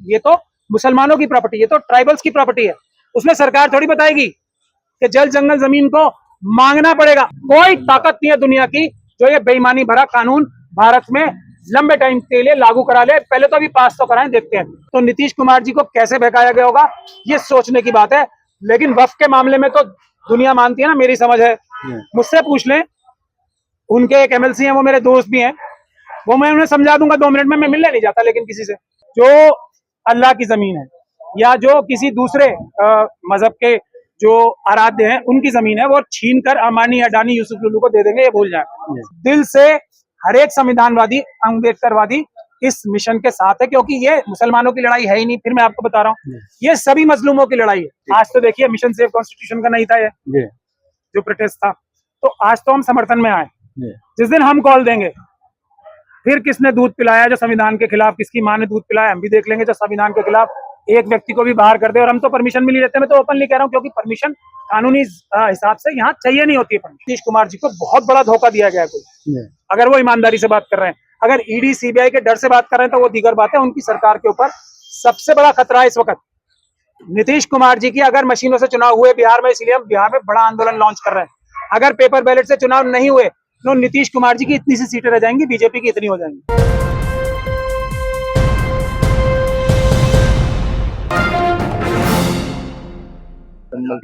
ये तो मुसलमानों की प्रॉपर्टी, ये तो ट्राइबल्स की प्रॉपर्टी है। उसमें सरकार थोड़ी बताएगी कि जल जंगल जमीन को मांगना पड़ेगा। कोई ताकत नहीं है दुनिया की जो ये बेईमानी भरा कानून भारत में लंबे टाइम के लिए लागू करा ले। पहले तो अभी पास तो कराएं, देखते हैं। तो नीतीश कुमार जी को कैसे बहकाया गया होगा ये सोचने की बात है। लेकिन वक्फ के मामले में तो दुनिया मानती है ना, मेरी समझ है। मुझसे पूछ लें, उनके एक एमएलसी हैं, वो मेरे दोस्त भी हैं, वो मैं उन्हें समझा दूंगा 2 मिनट में। मैं मिलने नहीं जाता लेकिन किसी से। जो अल्लाह की जमीन है या जो किसी दूसरे मजहब के जो आराध्य हैं उनकी जमीन है, वो छीन कर अमानी अडानी यूसुफ लुलू को दे देंगे, ये भूल जाए। दिल से हर एक संविधानवादी अम्बेडकरवादी इस मिशन के साथ है, क्योंकि ये मुसलमानों की लड़ाई है ही नहीं। फिर मैं आपको बता रहा हूँ, ये सभी मजलूमों की लड़ाई है। आज तो देखिए मिशन सेव कॉन्स्टिट्यूशन का नहीं था ये जो प्रोटेस्ट था, तो आज तो हम समर्थन में आए। जिस दिन हम कॉल देंगे, फिर किसने दूध पिलाया जो संविधान के खिलाफ, किसकी माँ ने दूध पिलाया, हम भी देख लेंगे। जो संविधान के खिलाफ एक व्यक्ति को भी बाहर कर दे, और हम तो परमिशन मिली रहते हैं। मैं तो ओपनली कह रहा हूँ, क्योंकि परमिशन कानूनी हिसाब से यहाँ चाहिए नहीं होती है। नीतीश कुमार जी को बहुत बड़ा धोखा दिया गया है कोई, अगर वो ईमानदारी से बात कर रहे हैं। अगर ईडी सीबीआई के डर से बात कर रहे हैं तो वो दीगर बात है। उनकी सरकार के ऊपर सबसे बड़ा खतरा है इस वक्त नीतीश कुमार जी की। अगर मशीनों से चुनाव हुए बिहार में, इसलिए हम बिहार में बड़ा आंदोलन लॉन्च कर रहे हैं। अगर पेपर बैलेट से चुनाव नहीं हुए तो नीतीश कुमार जी की इतनी सी सीटें रह जाएंगी, बीजेपी की इतनी हो जाएंगी।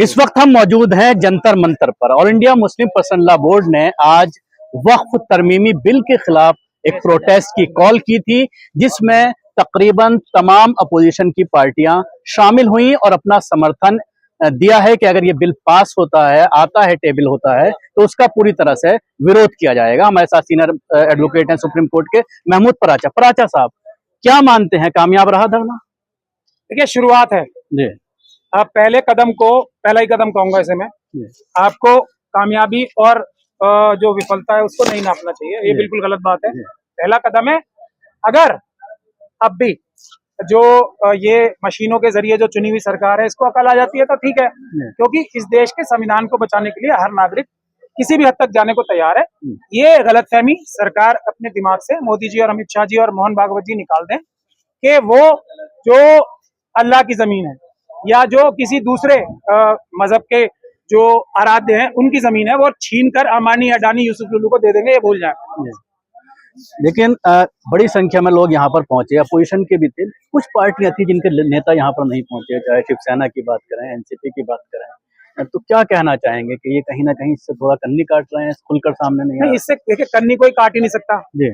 इस वक्त हम मौजूद हैं जंतर मंतर पर। All India Muslim personal law board ने आज वक्फ तरमीमी बिल के खिलाफ एक प्रोटेस्ट की कॉल की थी, जिसमें तकरीबन तमाम अपोजिशन की पार्टियां शामिल हुई और अपना समर्थन दिया है कि अगर ये बिल पास होता है, आता है, टेबल होता है, तो उसका पूरी तरह से विरोध किया जाएगा। हमारे साथ सीनियर एडवोकेट हैं सुप्रीम कोर्ट के महमूद पराचा साहब, क्या मानते हैं, कामयाब रहा धरना? देखिए, शुरुआत है जी। आप पहले कदम को पहला ही कदम कहूंगा इसे मैं। आपको कामयाबी और जो विफलता है उसको नहीं नापना चाहिए, ये बिल्कुल गलत बात है। पहला कदम है। अगर अब भी जो ये मशीनों के जरिए जो चुनी हुई सरकार है, इसको अकल आ जाती है तो ठीक है, क्योंकि इस देश के संविधान को बचाने के लिए हर नागरिक किसी भी हद तक जाने को तैयार है। ये गलतफहमी सरकार अपने दिमाग से, मोदी जी और अमित शाह जी और मोहन भागवत जी निकाल दें कि वो जो अल्लाह की जमीन है या जो किसी दूसरे मजहब के जो आराध्य हैं उनकी जमीन है, वो छीन कर अमानी अडानी यूसुफ लुलू को दे देंगे, ये भूल जाए। लेकिन बड़ी संख्या में लोग यहाँ पर पहुंचे, अपोजिशन के भी थे, कुछ पार्टियां थी जिनके नेता यहाँ पर नहीं पहुंचे, चाहे शिवसेना की बात करें, एनसीपी की बात करें, तो क्या कहना चाहेंगे कि ये कहीं ना कहीं इससे थोड़ा कन्नी काट रहे हैं, खुलकर सामने नहीं? इससे देखिए, कन्नी कोई काट ही नहीं सकता जी,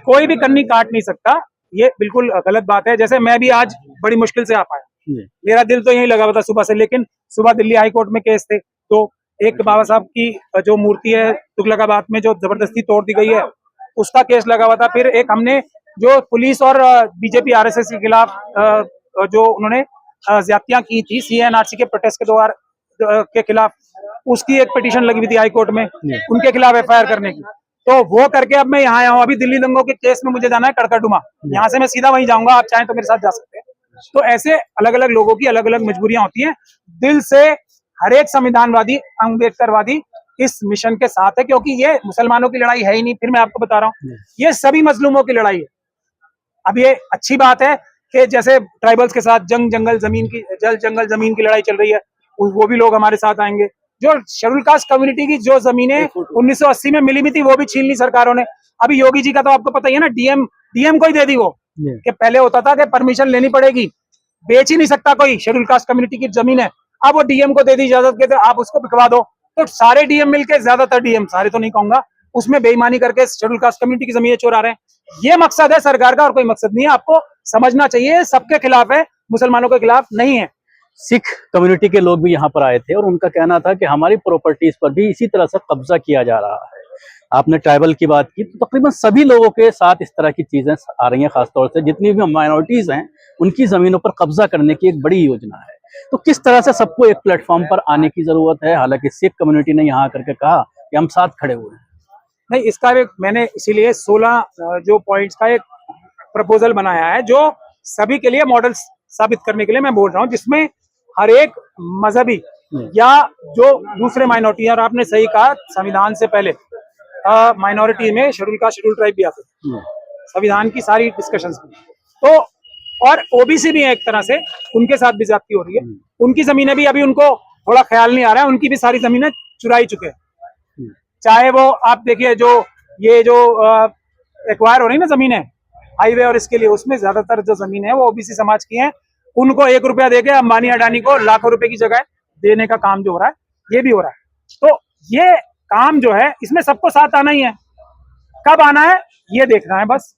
कोई भी कन्नी काट नहीं सकता, ये बिल्कुल गलत बात है। जैसे मैं भी आज बड़ी मुश्किल से आ पाया, मेरा दिल तो यही लगा हुआ था सुबह से, लेकिन सुबह दिल्ली हाई कोर्ट में केस थे, तो एक बाबा साहब की जो मूर्ति है तुगलकाबाद में जो जबरदस्ती तोड़ दी गई है, उसका केस लगा हुआ था। फिर एक हमने जो पुलिस और बीजेपी आरएसएस के खिलाफ जो उन्होंने ज्यादतियां की थी सीएनआरसी के प्रोटेस्ट के खिलाफ, उसकी एक पिटीशन लगी हुई थी हाई कोर्ट में उनके खिलाफ एफआईआर करने की, तो वो करके अब मैं यहाँ आया हूँ। अभी दिल्ली दंगों के केस में मुझे जाना है कड़कड़डुमा, यहाँ से मैं सीधा वहीं जाऊंगा, आप चाहें तो मेरे साथ जा सकते हैं। तो ऐसे अलग अलग लोगों की अलग अलग मजबूरियां होती हैं। दिल से हर एक संविधानवादी अम्बेडकरवादी इस मिशन के साथ है, क्योंकि ये मुसलमानों की लड़ाई है ही नहीं। फिर मैं आपको बता रहा हूँ, ये सभी मजलूमों की लड़ाई है। अब ये अच्छी बात है कि जैसे ट्राइबल्स के साथ जल जंगल जमीन की लड़ाई चल रही है, वो भी लोग हमारे साथ आएंगे। जो शेड्यूल कास्ट कम्युनिटी की जो जमीनें 1980 में मिली हुई थी, वो भी छीन ली सरकारों ने। अभी योगी जी का तो आपको पता ही है ना, डीएम को ही दे दी वो, कि पहले होता था कि परमिशन लेनी पड़ेगी, बेच ही नहीं सकता कोई, शेड्यूल कास्ट कम्युनिटी की जमीन है, अब वो डीएम को दे दी इजाजत के, तो आप उसको बिकवा दो। तो सारे डीएम मिलके, ज्यादातर डीएम, सारे तो नहीं कहूंगा, उसमें बेईमानी करके शेड्यूल कास्ट कम्युनिटी की जमीनें चुरा रहे हैं। ये मकसद है सरकार का और कोई मकसद नहीं है। आपको समझना चाहिए, सबके खिलाफ है, मुसलमानों के खिलाफ नहीं है। सिख कम्युनिटी के लोग भी यहाँ पर आए थे और उनका कहना था कि हमारी प्रॉपर्टीज पर भी इसी तरह से कब्जा किया जा रहा है। आपने ट्राइबल की बात की, तो तकरीबन सभी लोगों के साथ इस तरह की चीजें आ रही हैं, खासतौर से जितनी भी माइनॉरिटीज हैं उनकी जमीनों पर कब्जा करने की एक बड़ी योजना है। तो किस तरह से सबको एक प्लेटफॉर्म पर आने की जरूरत है? हालांकि सिख कम्युनिटी ने यहाँ करके कहा कि हम साथ खड़े हुए हैं। नहीं, इसका एक मैंने इसीलिए 16 जो पॉइंट्स का एक प्रपोजल बनाया है, जो सभी के लिए मॉडल साबित करने के लिए मैं बोल रहा हूँ, जिसमें हर एक मजहबी या जो दूसरे माइनॉरिटी, और आपने सही कहा, संविधान से पहले माइनॉरिटी में शेड्यूल ट्राइब भी आते, संविधान की सारी डिस्कशंस में। तो और ओबीसी भी है एक तरह से, उनके साथ भी ज्यादती हो रही है। उनकी जमीनें भी अभी उनको थोड़ा ख्याल नहीं आ रहा है, उनकी भी सारी जमीनें चुराई चुके हैं। चाहे वो आप देखिए जो ये जो एक्वायर हो रही है ना जमीनें हाईवे और इसके लिए, उसमें ज्यादातर जो जमीन है वो ओबीसी समाज की है। उनको 1 रुपया देके अंबानी अडानी को लाखों रुपए की जगह देने का काम जो हो रहा है, ये भी हो रहा है। तो ये काम जो है इसमें सबको साथ आना ही है। कब आना है ये देखना है बस,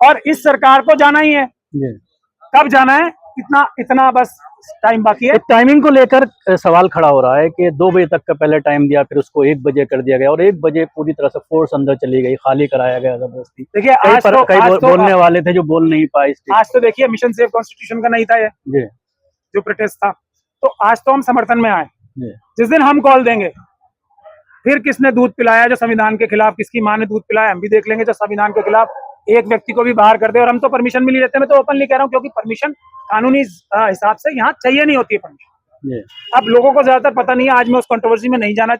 और इस सरकार को जाना ही है। कब जाना है इतना बस टाइम बाकी है। टाइमिंग को लेकर सवाल खड़ा हो रहा है कि 2 बजे तक का पहले टाइम दिया, फिर उसको 1 बजे कर दिया गया और 1 बजे पूरी तरह से फोर्स अंदर चली गई, खाली कराया गया जबरदस्ती। देखिए कई बोलने वाले थे जो बोल नहीं पाए। आज तो देखिए मिशन सेव कॉन्स्टिट्यूशन का नहीं था ये जो प्रोटेस्ट था, तो आज तो हम समर्थन में आए। जिस दिन हम कॉल देंगे फिर किसने दूध पिलाया जो संविधान के खिलाफ, किसकी माँ ने दूध पिलाया, हम भी देख लेंगे। जो संविधान के खिलाफ एक व्यक्ति को भी बाहर कर दे, और हम तो परमिशन मिली रहते हैं, मैं तो ओपनली कह रहा हूँ, क्योंकि परमिशन कानूनी हिसाब से यहाँ चाहिए नहीं होती है परमिशन। अब लोगों को ज्यादातर पता नहीं है, आज मैं उस कंट्रोवर्सी में नहीं जाना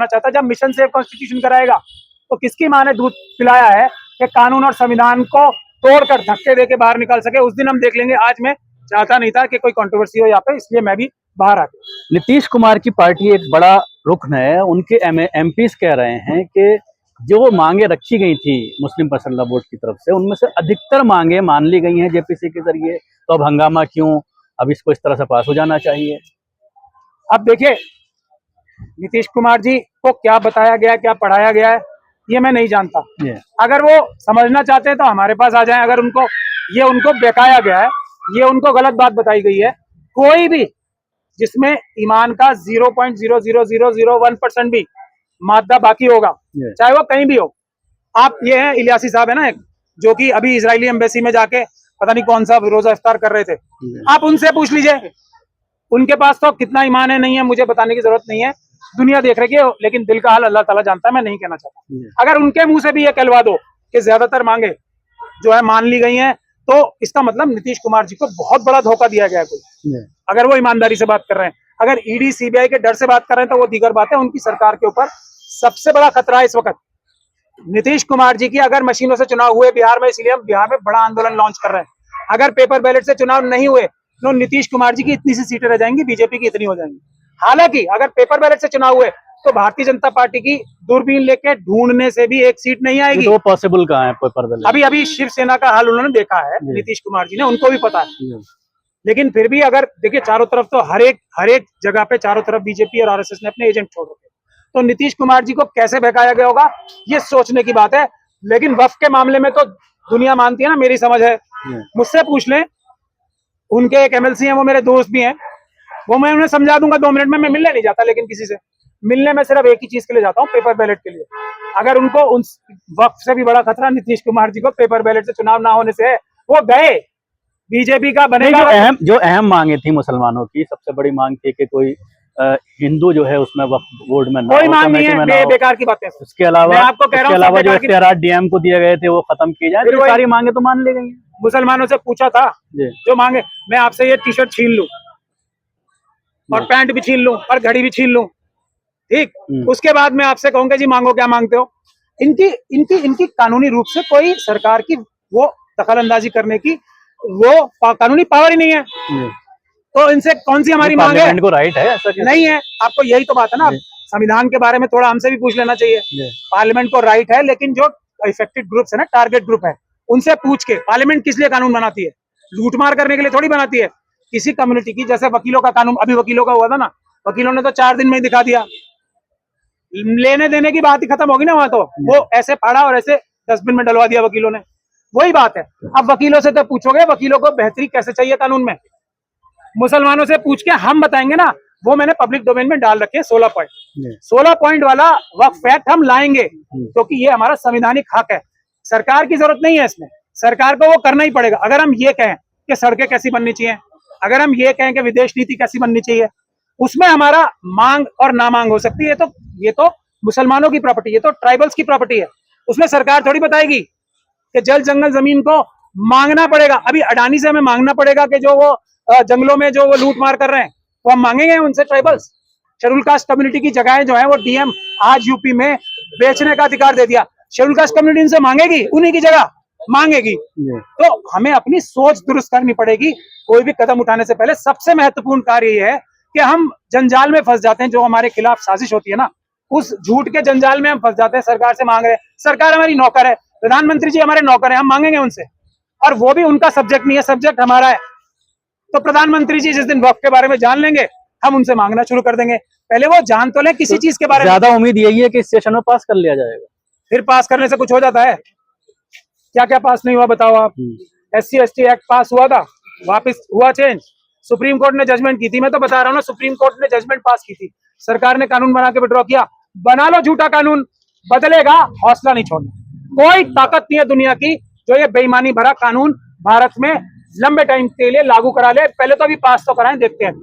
चाहता। जब मिशन सेव कॉन्स्टिट्यूशन कराएगा तो किसकी माँ ने दूध पिलाया है कि कानून और संविधान को तोड़कर धक्के देके बाहर निकाल सके, उस दिन हम देख लेंगे। आज मैं चाहता नहीं था कि कोई कंट्रोवर्सी हो यहाँ पे, इसलिए मैं भी बाहर आ गया। नीतीश कुमार की पार्टी एक बड़ा रुकन है, उनके एमपीज कह रहे हैं कि जो वो मांगे रखी गई थी मुस्लिम पर्सनल लॉ बोर्ड की तरफ से, उनमें से अधिकतर मांगे मान ली गई हैं जेपीसी के जरिए, तो अब हंगामा क्यों, अब इसको इस तरह से पास हो जाना चाहिए। अब देखिए नीतीश कुमार जी को क्या बताया गया, क्या पढ़ाया गया है, ये मैं नहीं जानता। अगर वो समझना चाहते हैं तो हमारे पास आ जाएं। अगर उनको बहकाया गया है, ये उनको गलत बात बताई गई है, कोई भी जिसमें ईमान का 0.00001% भी मादा बाकी होगा, चाहे वो कहीं भी हो। आप ये हैं इलियासी साहब है ना एक, जो कि अभी इजरायली एम्बेसी में जाके पता नहीं कौन सा रोजा इफ्तार कर रहे थे, आप उनसे पूछ लीजिए। उनके पास तो कितना ईमान है नहीं है मुझे बताने की जरूरत नहीं है, दुनिया देख रही है, लेकिन दिल का हाल अल्लाह ताला जानता है, मैं नहीं कहना चाहता। अगर उनके मुंह से भी ये कहलवा दो कि ज्यादातर मांगे जो है मान ली गई हैं, तो इसका मतलब नीतीश कुमार जी को बहुत बड़ा धोखा दिया गया है कोई। अगर वो ईमानदारी से बात कर रहे हैं, अगर ईडी सीबीआई के डर से बात कर रहे हैं तो वो दीगर बात है। उनकी सरकार के ऊपर सबसे बड़ा खतरा है इस वक्त नीतीश कुमार जी की। अगर मशीनों से चुनाव हुए बिहार में, इसीलिए हम बिहार में बड़ा आंदोलन लॉन्च कर रहे हैं। अगर पेपर बैलेट से चुनाव नहीं हुए तो नीतीश कुमार जी की इतनी सी सीटें रह जाएंगी, बीजेपी की इतनी हो जाएंगी। हालांकि अगर पेपर बैलेट से चुनाव हुए तो भारतीय जनता पार्टी की दूरबीन लेके ढूंढने से भी एक सीट नहीं आएगी। तो पॉसिबल कहाँ है पेपर बैलेट? अभी शिवसेना का हाल उन्होंने देखा है, नीतीश कुमार जी ने, उनको भी पता है। लेकिन फिर भी अगर देखिए चारों तरफ तो हर एक जगह पे चारों तरफ बीजेपी और आरएसएस ने अपने एजेंट छोड़ रखे, तो नीतीश कुमार जी को कैसे बहकाया गया होगा ये सोचने की बात है। लेकिन वक्फ के मामले में तो दुनिया मानती है ना, मेरी समझ है, मुझसे पूछ लें। उनके एक एमएलसी हैं, वो मेरे दोस्त भी हैं, वो मैं उन्हें समझा दूंगा 2 मिनट में। मैं मिलने नहीं जाता, लेकिन किसी से मिलने में सिर्फ एक ही चीज के लिए जाता हूँ, पेपर बैलेट के लिए। अगर उनको उन वक्त से भी बड़ा खतरा नीतीश कुमार जी को पेपर बैलेट से चुनाव ना होने से है, वो गए बीजेपी का बनेगा। जो अहम मांगे थी मुसलमानों की, सबसे बड़ी मांग थी कि कोई हिंदू जो है उसमें वक्फ बोर्ड में कोई मांग नहीं है, बेकार की बातें। उसके अलावा आपको कह रहा हूँ जो इख्तियारात डीएम को दिए गए थे वो खत्म किए जाए, तो सारी मांगे तो मान ली गई। मुसलमानों से पूछा था जो मांगे, मैं आपसे ये टी शर्ट छीन लूं और पैंट भी छीन लूं और घड़ी भी छीन लूं, ठीक, उसके बाद मैं आपसे कहूंगा जी मांगो, क्या मांगते हो। इनकी कानूनी रूप से कोई सरकार की वो दखल अंदाजी करने की वो कानूनी पावर ही नहीं है, तो इनसे कौन सी हमारी मांग है? को राइट है ऐसा नहीं है। आपको यही तो बात है ना, संविधान के बारे में थोड़ा हमसे भी पूछ लेना चाहिए। पार्लियामेंट को राइट है, लेकिन जो इफेक्टेड ग्रुप है ना, टारगेट ग्रुप है, उनसे पूछ के पार्लियामेंट किस लिए कानून बनाती है? लूटमार करने के लिए थोड़ी बनाती है। किसी कम्युनिटी की, जैसे वकीलों का कानून, अभी वकीलों का हुआ था ना, वकीलों ने तो 4 दिन में ही दिखा दिया। लेने देने की बात ही खत्म होगी ना वहां, तो वो ऐसे फाड़ा और ऐसे डस्टबिन में डलवा दिया वकीलों ने। वही बात है। अब वकीलों से तो पूछोगे, वकीलों को बेहतरी कैसे चाहिए कानून में, मुसलमानों से पूछ के हम बताएंगे ना। वो मैंने पब्लिक डोमेन में डाल रखे 16 पॉइंट वाला वक्फ एक्ट हम लाएंगे, क्योंकि ये हमारा संवैधानिक हक है। सरकार की जरूरत नहीं है इसमें, सरकार को वो करना ही पड़ेगा। अगर हम ये कहें कि सड़कें कैसी बननी चाहिए, अगर हम ये कहें कि विदेश नीति कैसी बननी चाहिए, उसमें हमारा मांग और ना मांग हो सकती है। ये तो मुसलमानों की प्रॉपर्टी, ये तो ट्राइबल्स की प्रॉपर्टी है। उसमें सरकार थोड़ी बताएगी कि जल जंगल जमीन को मांगना पड़ेगा। अभी अडानी से हमें मांगना पड़ेगा कि जो वो जंगलों में जो वो लूट मार कर रहे हैं, वो हम मांगेंगे उनसे। ट्राइबल्स, शेड्यूल कास्ट कम्युनिटी की जगहें जो है वो डीएम आज यूपी में बेचने का अधिकार दे दिया। शेड्यूल कास्ट कम्युनिटी इनसे मांगेगी उन्हीं की जगह, मांगेगी। जी। तो हमें अपनी सोच दुरुस्त करनी पड़ेगी। कोई भी कदम उठाने से पहले सबसे महत्वपूर्ण कार्य ये है कि हम जंजाल में फंस जाते हैं, जो हमारे खिलाफ साजिश होती है ना, उस झूठ के जंजाल में हम फंस जाते हैं। सरकार से मांग रहे हैं, सरकार हमारी नौकर है, प्रधानमंत्री जी हमारे नौकर है, हम मांगेंगे उनसे, और वो भी उनका सब्जेक्ट नहीं है, सब्जेक्ट हमारा है। तो प्रधानमंत्री जी जिस दिन वक्फ के बारे में जान लेंगे, हम उनसे मांगना शुरू कर देंगे। पहले वो जान तो ले किसी चीज के बारे में, ज्यादा उम्मीद यही है कि इस सेशन में पास कर लिया जाएगा। फिर पास करने से कुछ हो जाता है? क्या क्या पास नहीं हुआ बताओ आप? SC/ST एक्ट पास हुआ था, वापस हुआ चेंज। सुप्रीम कोर्ट ने जजमेंट की थी, मैं तो बता रहा हूँ ना, सुप्रीम कोर्ट ने जजमेंट पास की थी, सरकार ने कानून बना के विड्रॉ किया। बना लो झूठा कानून, बदलेगा, हौसला नहीं छोड़ना। कोई ताकत नहीं है दुनिया की जो ये बेईमानी भरा कानून भारत में लंबे टाइम के लिए लागू करा ले। पहले तो अभी पास तो कराएं, देखते हैं।